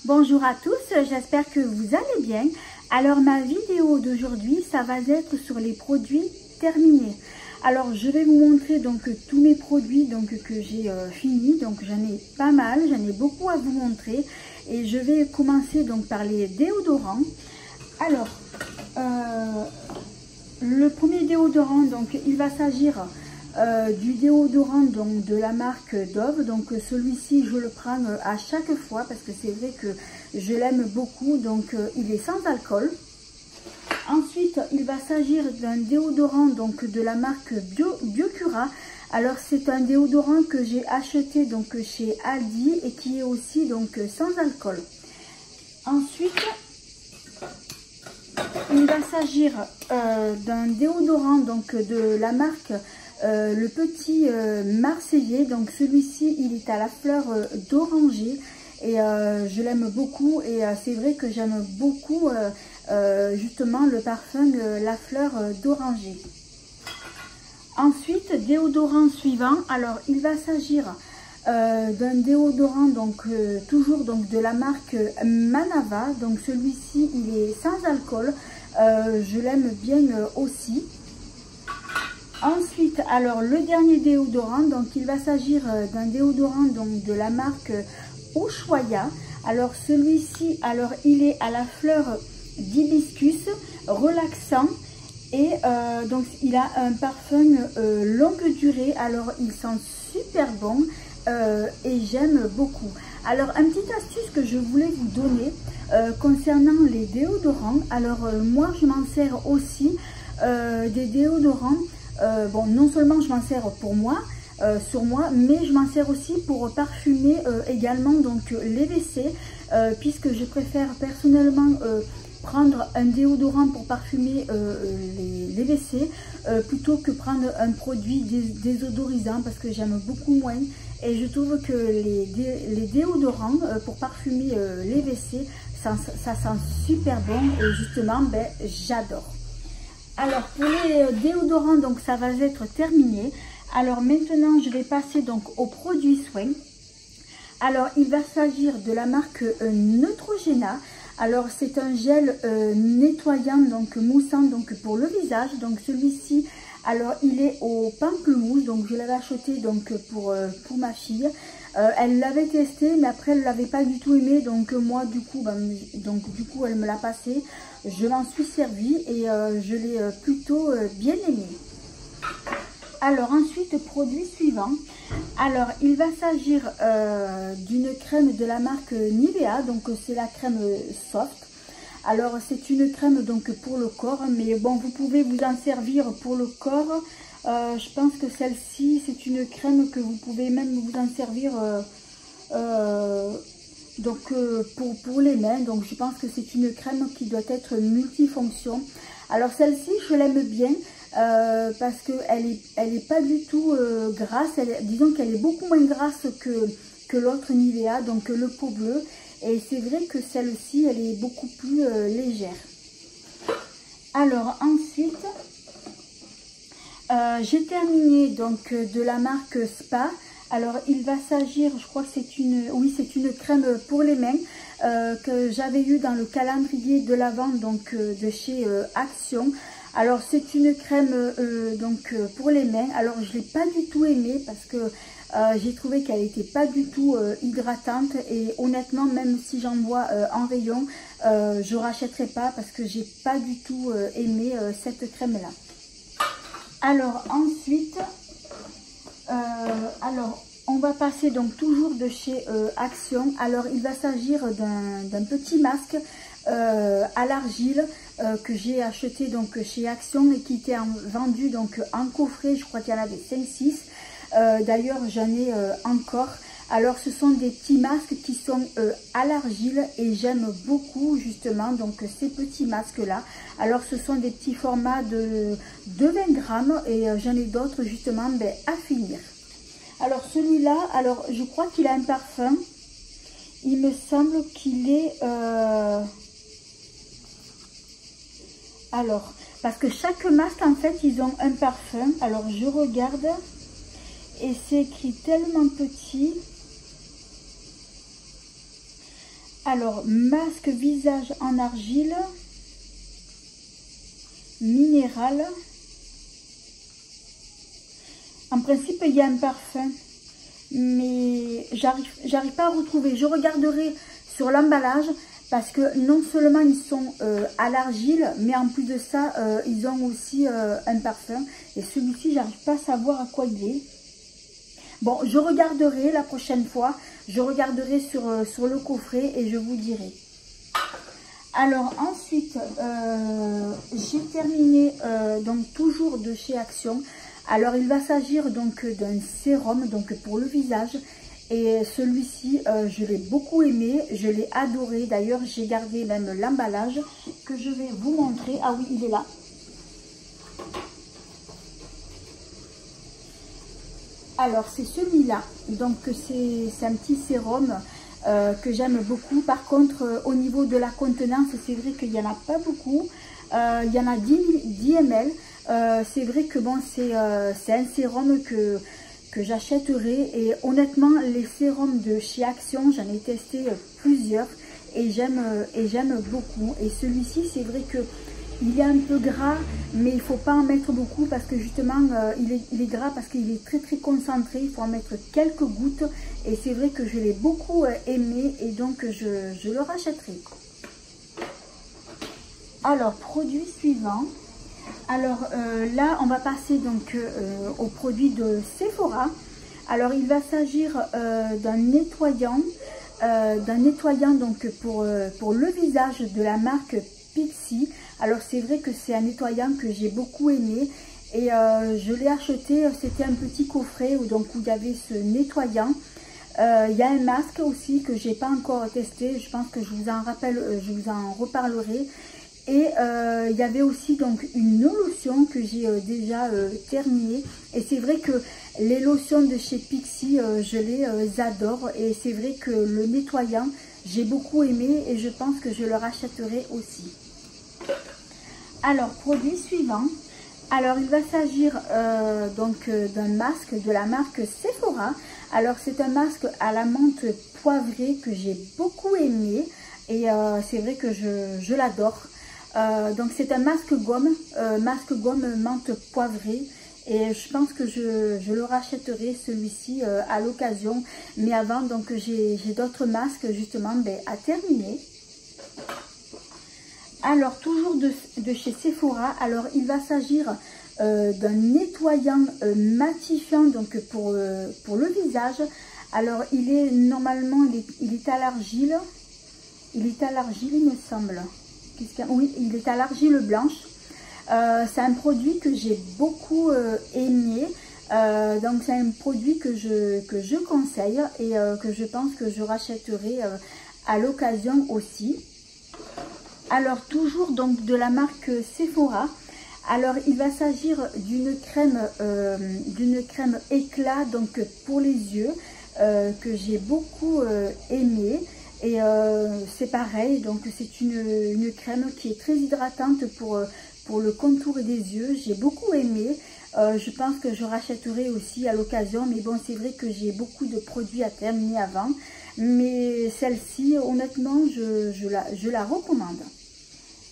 Bonjour à tous, j'espère que vous allez bien. Alors ma vidéo d'aujourd'hui, ça va être sur les produits terminés. Alors je vais vous montrer donc tous mes produits que j'ai finis. Donc j'en ai pas mal, j'en ai beaucoup à vous montrer. Et je vais commencer donc par les déodorants. Alors le premier déodorant, donc il va s'agir du déodorant donc de la marque Dove. Donc celui-ci je le prends à chaque fois parce que c'est vrai que je l'aime beaucoup. Donc il est sans alcool. Ensuite il va s'agir d'un déodorant donc de la marque Biocura. Alors c'est un déodorant que j'ai acheté donc chez Aldi et qui est aussi donc sans alcool. Ensuite il va s'agir d'un déodorant donc de la marque le Petit Marseillais. Donc celui-ci il est à la fleur d'oranger et je l'aime beaucoup et c'est vrai que j'aime beaucoup justement le parfum la fleur d'oranger. Ensuite déodorant suivant, alors il va s'agir d'un déodorant donc toujours donc de la marque Manava. Donc celui-ci il est sans alcool, je l'aime bien aussi. Ensuite, alors le dernier déodorant, donc il va s'agir d'un déodorant donc de la marque Ushuaïa. Alors celui-ci, alors il est à la fleur d'hibiscus, relaxant et donc il a un parfum longue durée. Alors il sent super bon et j'aime beaucoup. Alors une petite astuce que je voulais vous donner concernant les déodorants. Alors moi je m'en sers aussi des déodorants. Bon, non seulement je m'en sers pour moi, sur moi, mais je m'en sers aussi pour parfumer également donc les WC, puisque je préfère personnellement prendre un déodorant pour parfumer les WC plutôt que prendre un produit désodorisant, parce que j'aime beaucoup moins et je trouve que les déodorants pour parfumer les WC, ça sent super bon et justement ben, j'adore. Alors pour les déodorants, donc ça va être terminé. Alors maintenant je vais passer donc aux produits soins. Alors il va s'agir de la marque Neutrogena. Alors c'est un gel nettoyant donc moussant donc pour le visage. Donc celui-ci, alors il est au pamplemousse. Donc je l'avais acheté donc pour ma fille. Elle l'avait testé mais après elle l'avait pas du tout aimé, donc moi du coup elle me l'a passé, je m'en suis servi et je l'ai plutôt bien aimé. Alors ensuite produit suivant, alors il va s'agir d'une crème de la marque Nivea. Donc c'est la crème soft. Alors c'est une crème donc pour le corps, mais bon vous pouvez vous en servir pour le corps. Je pense que celle-ci c'est une crème que vous pouvez même vous en servir pour les mains. Donc je pense que c'est une crème qui doit être multifonction. Alors celle-ci je l'aime bien parce qu'elle est pas du tout grasse. Disons qu'elle est beaucoup moins grasse que l'autre Nivea, donc le pot bleu. Et c'est vrai que celle-ci elle est beaucoup plus légère. Alors ensuite j'ai terminé donc de la marque Spa. Alors il va s'agir, je crois que c'est une crème pour les mains que j'avais eu dans le calendrier de l'Avent donc de chez Action. Alors c'est une crème donc pour les mains. Alors je l'ai pas du tout aimée parce que j'ai trouvé qu'elle n'était pas du tout hydratante et honnêtement même si j'en vois en rayon, je rachèterai pas parce que j'ai pas du tout aimé cette crème là. Alors ensuite, on va passer donc toujours de chez Action. Alors il va s'agir d'un petit masque à l'argile que j'ai acheté donc chez Action et qui était vendu donc en coffret. Je crois qu'il y en avait 5-6. D'ailleurs j'en ai encore. Alors ce sont des petits masques qui sont à l'argile et j'aime beaucoup justement donc ces petits masques là. Alors ce sont des petits formats de 20 grammes et j'en ai d'autres justement à finir. Alors celui-là, alors je crois qu'il a un parfum. Il me semble qu'il est alors parce que chaque masque en fait ils ont un parfum. Alors je regarde et c'est écrit tellement petit. Alors, masque visage en argile, minéral. En principe, il y a un parfum, mais j'arrive pas à retrouver. Je regarderai sur l'emballage parce que non seulement ils sont à l'argile, mais en plus de ça, ils ont aussi un parfum. Et celui-ci, j'arrive pas à savoir à quoi il est. Bon, je regarderai la prochaine fois. Je regarderai sur le coffret et je vous dirai. Alors ensuite, j'ai terminé donc toujours de chez Action. Alors il va s'agir donc d'un sérum donc pour le visage. Et celui-ci, je l'ai beaucoup aimé, je l'ai adoré. D'ailleurs, j'ai gardé même l'emballage que je vais vous montrer. Ah oui, il est là. Alors, c'est celui-là. Donc, c'est un petit sérum que j'aime beaucoup. Par contre, au niveau de la contenance, c'est vrai qu'il n'y en a pas beaucoup. Il y en a 10 ml. C'est vrai que bon, c'est un sérum que j'achèterai. Et honnêtement, les sérums de chez Action, j'en ai testé plusieurs et j'aime beaucoup. Et celui-ci, c'est vrai que il est un peu gras, mais il ne faut pas en mettre beaucoup parce que justement, il est gras parce qu'il est très concentré. Il faut en mettre quelques gouttes et c'est vrai que je l'ai beaucoup aimé et donc je le rachèterai. Alors, produit suivant. Alors là, on va passer donc au produit de Sephora. Alors, il va s'agir d'un nettoyant donc pour le visage de la marque Pixi. Alors c'est vrai que c'est un nettoyant que j'ai beaucoup aimé et je l'ai acheté, c'était un petit coffret où il y avait ce nettoyant. Il y a un masque aussi que j'ai pas encore testé, je pense que je vous en reparlerai. Et il y avait aussi donc une lotion que j'ai déjà terminée. Et c'est vrai que les lotions de chez Pixi, je les adore. Et c'est vrai que le nettoyant, j'ai beaucoup aimé et je pense que je le rachèterai aussi. Alors, produit suivant. Alors, il va s'agir donc d'un masque de la marque Sephora. Alors, c'est un masque à la menthe poivrée que j'ai beaucoup aimé. Et c'est vrai que je l'adore. Donc, c'est un masque gomme menthe poivrée. Et je pense que je le rachèterai celui-ci à l'occasion. Mais avant, donc j'ai d'autres masques justement à terminer. Alors, toujours de chez Sephora, alors il va s'agir d'un nettoyant matifiant donc pour le visage. Alors, il est normalement, il est à l'argile. Il est à l'argile, il me semble. Oui, il est à l'argile blanche. C'est un produit que j'ai beaucoup aimé. Donc, c'est un produit que je conseille et que je pense que je rachèterai à l'occasion aussi. Alors, toujours donc de la marque Sephora. Alors, il va s'agir d'une crème éclat donc pour les yeux que j'ai beaucoup aimé. Et c'est pareil, donc c'est une crème qui est très hydratante pour le contour des yeux. J'ai beaucoup aimé. Je pense que je rachèterai aussi à l'occasion. Mais bon, c'est vrai que j'ai beaucoup de produits à terminer avant. Mais celle-ci, honnêtement, je la recommande.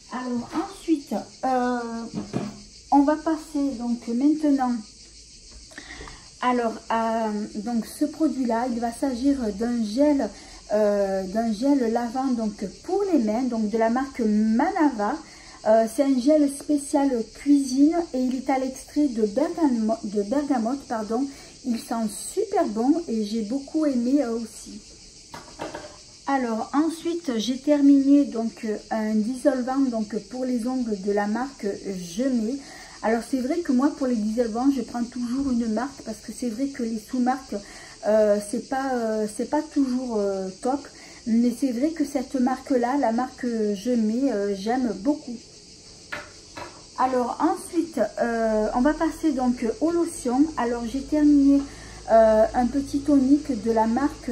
Alors ensuite, on va passer donc maintenant donc ce produit-là. Il va s'agir d'un gel lavant donc pour les mains, donc de la marque Manava. C'est un gel spécial cuisine et il est à l'extrait de bergamote, pardon. Il sent super bon et j'ai beaucoup aimé aussi. Alors ensuite j'ai terminé donc un dissolvant donc pour les ongles de la marque Gemay. Alors c'est vrai que moi pour les dissolvants je prends toujours une marque parce que c'est vrai que les sous-marques c'est pas toujours top, mais c'est vrai que cette marque là, la marque Gemay, j'aime beaucoup. Alors ensuite on va passer donc aux lotions. Alors j'ai terminé un petit tonique de la marque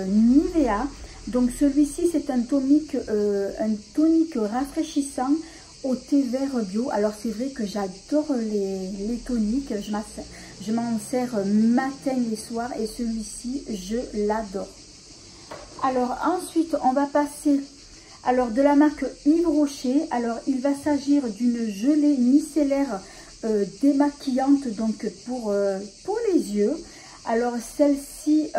Nivea. Donc celui-ci c'est un tonique rafraîchissant au thé vert bio. Alors c'est vrai que j'adore les toniques, je m'en sers matin et soir et celui-ci je l'adore. Alors ensuite, on va passer alors de la marque Yves Rocher. Alors il va s'agir d'une gelée micellaire démaquillante donc pour les yeux. Alors celle-ci,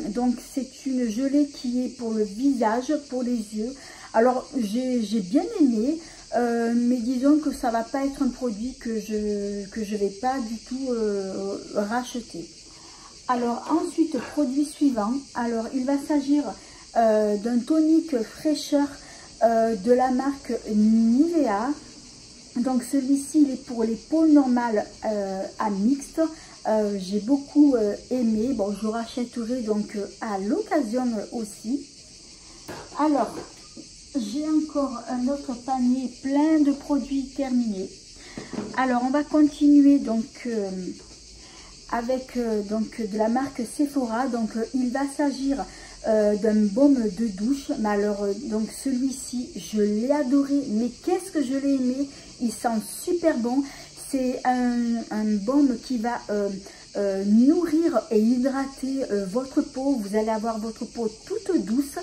donc c'est une gelée qui est pour le visage, pour les yeux. Alors j'ai bien aimé, mais disons que ça va pas être un produit que je vais pas du tout racheter. Alors ensuite, produit suivant. Alors il va s'agir d'un tonique fraîcheur de la marque Nivea. Donc celui-ci il est pour les peaux normales à mixte. J'ai beaucoup aimé. Bon, je rachèterai donc à l'occasion aussi. Alors, j'ai encore un autre panier plein de produits terminés. Alors, on va continuer donc avec donc de la marque Sephora. Donc, il va s'agir d'un baume de douche. Mais alors, donc celui-ci, je l'ai adoré. Mais qu'est-ce que je l'ai aimé! Il sent super bon. C'est un baume qui va nourrir et hydrater votre peau. Vous allez avoir votre peau toute douce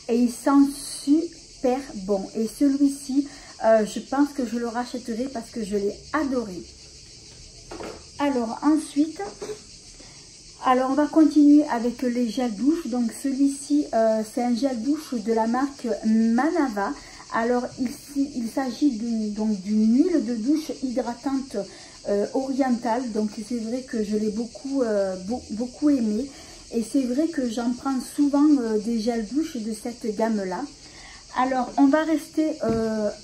et il sent super bon. Et celui-ci, je pense que je le rachèterai parce que je l'ai adoré. Alors ensuite, on va continuer avec les gels douche. Donc celui-ci, c'est un gel douche de la marque Manava. Alors ici, il s'agit d'une huile de douche hydratante orientale. Donc c'est vrai que je l'ai beaucoup aimé. Et c'est vrai que j'en prends souvent des gels douche de cette gamme-là. Alors on va rester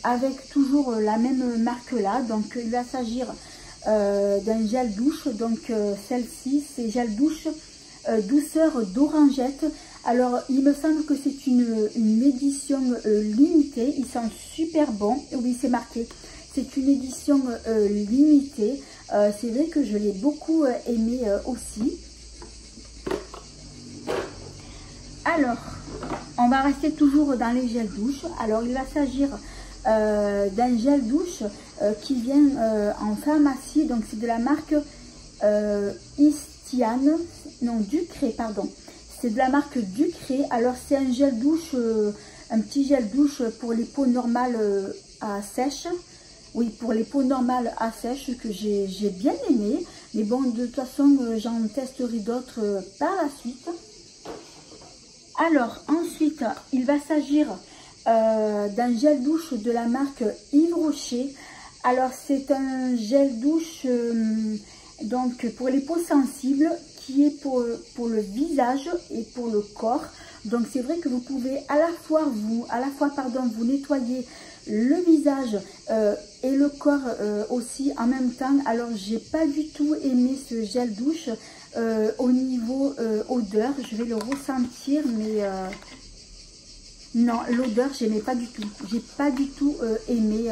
avec toujours la même marque-là. Donc il va s'agir d'un gel douche. Donc celle-ci, c'est gel douche douceur d'orangette. Alors, il me semble que c'est une édition limitée. Il sent super bon. Oui, c'est marqué. C'est une édition limitée. C'est vrai que je l'ai beaucoup aimé aussi. Alors, on va rester toujours dans les gels douche. Alors, il va s'agir d'un gel douche qui vient en pharmacie. Donc, c'est de la marque Istiane. Non, Ducré, pardon. C'est de la marque Ducré. Alors c'est un gel douche, un petit gel douche pour les peaux normales à sèche. Oui, pour les peaux normales à sèche que j'ai bien aimé. Mais bon, de toute façon, j'en testerai d'autres par la suite. Alors ensuite, il va s'agir d'un gel douche de la marque Yves Rocher. Alors c'est un gel douche donc pour les peaux sensibles, qui est pour le visage et pour le corps. Donc c'est vrai que vous pouvez à la fois vous nettoyer le visage et le corps aussi en même temps. Alors j'ai pas du tout aimé ce gel douche au niveau odeur. Je vais le ressentir, mais non, l'odeur j'aimais pas du tout. J'ai pas du tout aimé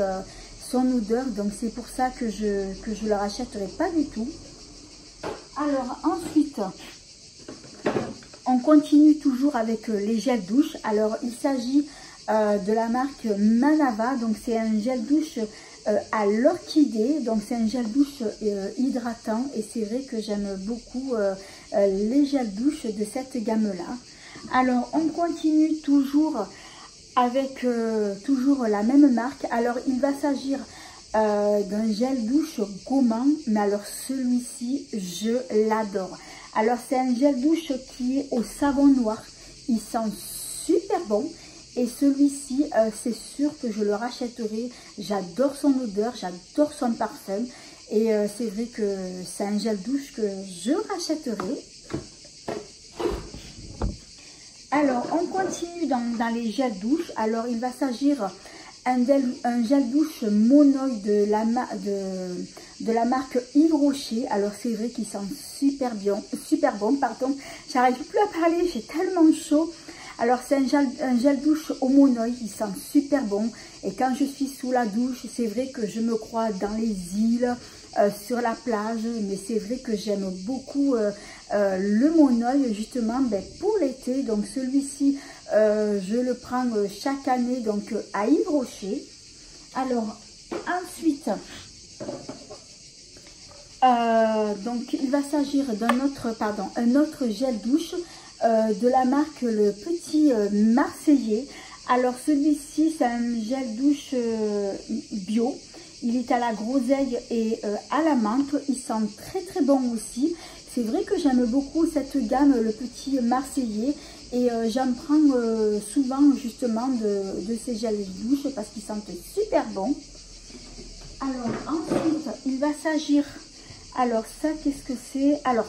son odeur, donc c'est pour ça que je la rachèterai pas du tout. Alors ensuite, on continue toujours avec les gels douche. Alors il s'agit de la marque Manava. Donc c'est un gel douche à l'orchidée. Donc c'est un gel douche hydratant. Et c'est vrai que j'aime beaucoup les gels douche de cette gamme-là. Alors on continue toujours avec toujours la même marque. Alors il va s'agir d'un gel douche gommant, mais alors celui-ci je l'adore. Alors c'est un gel douche qui est au savon noir. Il sent super bon et celui-ci c'est sûr que je le rachèterai. J'adore son odeur, j'adore son parfum et c'est vrai que c'est un gel douche que je rachèterai. Alors on continue dans les gels douche. Alors il va s'agir un gel douche monoï de la marque Yves Rocher. Alors c'est vrai qu'il sent super bon, pardon. J'arrive plus à parler, j'ai tellement chaud. Alors c'est un gel douche au monoï, il sent super bon. Et quand je suis sous la douche, c'est vrai que je me crois dans les îles, sur la plage. Mais c'est vrai que j'aime beaucoup le monoï justement pour l'été. Donc celui-ci, je le prends chaque année donc à Yves Rocher. Alors ensuite, donc il va s'agir un autre gel douche de la marque Le Petit Marseillais. Alors celui-ci, c'est un gel douche bio. Il est à la groseille et à la menthe. Il sent très très bon aussi. C'est vrai que j'aime beaucoup cette gamme, Le Petit Marseillais. Et j'en prends souvent justement de ces gels douche parce qu'ils sentent super bon. Alors ensuite, il va s'agir... Alors ça, qu'est-ce que c'est? Alors,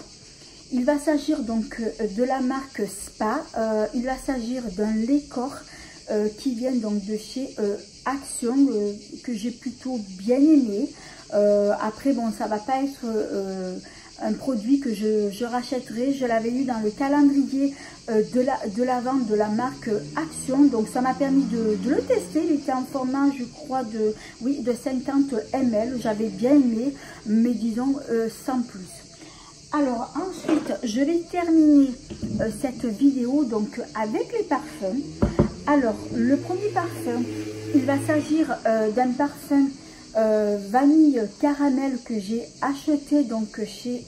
il va s'agir donc de la marque Spa. Il va s'agir d'un lait corps qui vient donc de chez Action, que j'ai plutôt bien aimé. Après, bon, ça va pas être un produit que je rachèterai. Je l'avais eu dans le calendrier de la vente de la marque Action. Donc, ça m'a permis de le tester. Il était en format, je crois, de 50 ml. J'avais bien aimé, mais disons sans plus. Alors ensuite, je vais terminer cette vidéo donc avec les parfums. Alors, le premier parfum, il va s'agir d'un parfum vanille caramel que j'ai acheté donc chez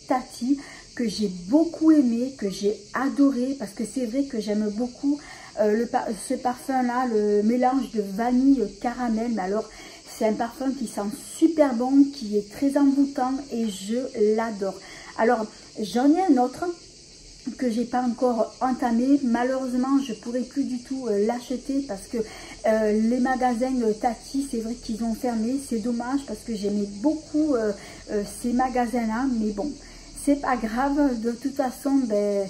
Tati, que j'ai beaucoup aimé, que j'ai adoré, parce que c'est vrai que j'aime beaucoup ce parfum-là, le mélange de vanille caramel. Mais alors, c'est un parfum qui sent super bon, qui est très envoûtant et je l'adore. Alors, j'en ai un autre que j'ai pas encore entamé. Malheureusement, je pourrais plus du tout l'acheter parce que les magasins Tati, c'est vrai qu'ils ont fermé. C'est dommage parce que j'aimais beaucoup ces magasins-là. Mais bon, c'est pas grave. De toute façon, ben,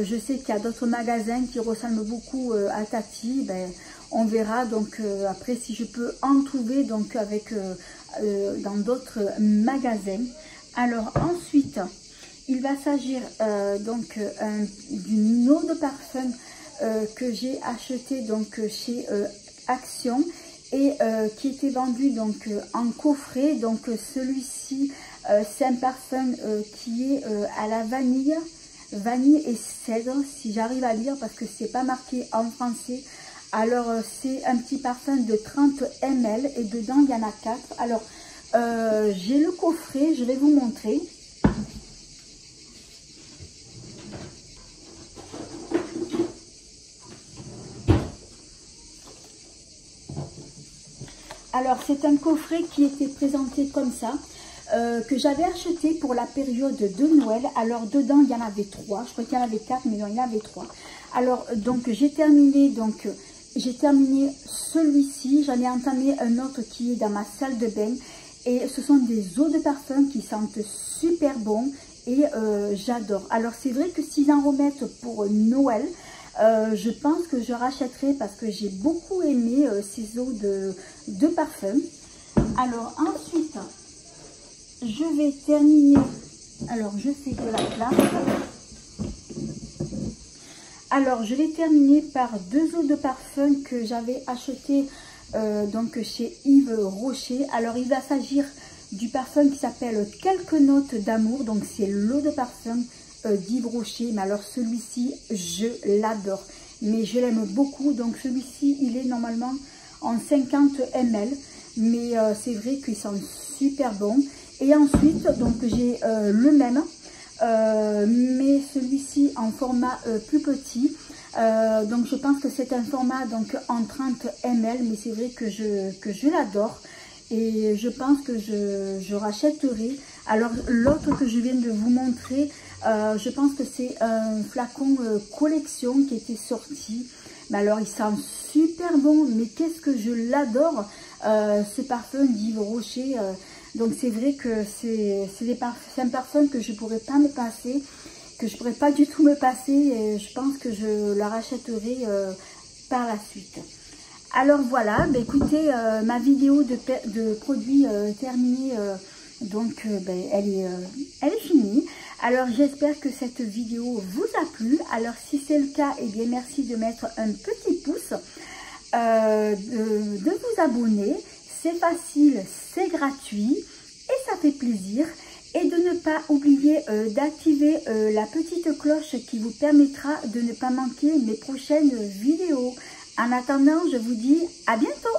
je sais qu'il y a d'autres magasins qui ressemblent beaucoup à Tati. Ben, on verra donc après si je peux en trouver donc avec dans d'autres magasins. Alors ensuite, il va s'agir donc d'une eau de parfum que j'ai acheté donc chez Action et qui était vendue donc en coffret. Donc celui-ci, c'est un parfum qui est à la vanille et cèdre, si j'arrive à lire parce que c'est pas marqué en français. Alors c'est un petit parfum de 30 ml et dedans il y en a 4. Alors j'ai le coffret, je vais vous montrer. Alors c'est un coffret qui était présenté comme ça, que j'avais acheté pour la période de Noël. Alors dedans il y en avait 3, je crois qu'il y en avait 4 mais il y en avait 3. Alors donc j'ai terminé celui-ci, j'en ai entamé un autre qui est dans ma salle de bain. Et ce sont des eaux de parfum qui sentent super bon et j'adore. Alors c'est vrai que s'ils en remettent pour Noël, je pense que je rachèterai parce que j'ai beaucoup aimé ces eaux de parfum. Alors ensuite, je vais terminer. Alors je fais de la place. Alors je vais terminer par 2 eaux de parfum que j'avais achetées donc chez Yves Rocher. Alors il va s'agir du parfum qui s'appelle Quelques notes d'amour. Donc c'est l'eau de parfum d'Yves Rocher. Mais alors celui-ci, je l'adore. Mais je l'aime beaucoup. Donc celui-ci, il est normalement en 50 ml. Mais c'est vrai qu'il sent super bon. Et ensuite, donc j'ai le même. Mais celui-ci en format plus petit. Donc je pense que c'est un format donc en 30 ml. Mais c'est vrai que je l'adore. Et je pense que je rachèterai. Alors l'autre que je viens de vous montrer, je pense que c'est un flacon collection qui était sorti. Mais alors il sent super bon. Mais qu'est-ce que je l'adore, ce parfum d'Yves Rocher. Donc c'est vrai que c'est un parfum que je pourrais pas me passer. Que je pourrais pas du tout me passer. Et je pense que je la rachèterai par la suite. Alors voilà, bah écoutez, ma vidéo de produits terminée, donc elle est finie. Alors j'espère que cette vidéo vous a plu. Alors si c'est le cas, eh bien merci de mettre un petit pouce, de vous abonner. C'est facile, c'est gratuit et ça fait plaisir. Et de ne pas oublier d'activer la petite cloche qui vous permettra de ne pas manquer mes prochaines vidéos. En attendant, je vous dis à bientôt!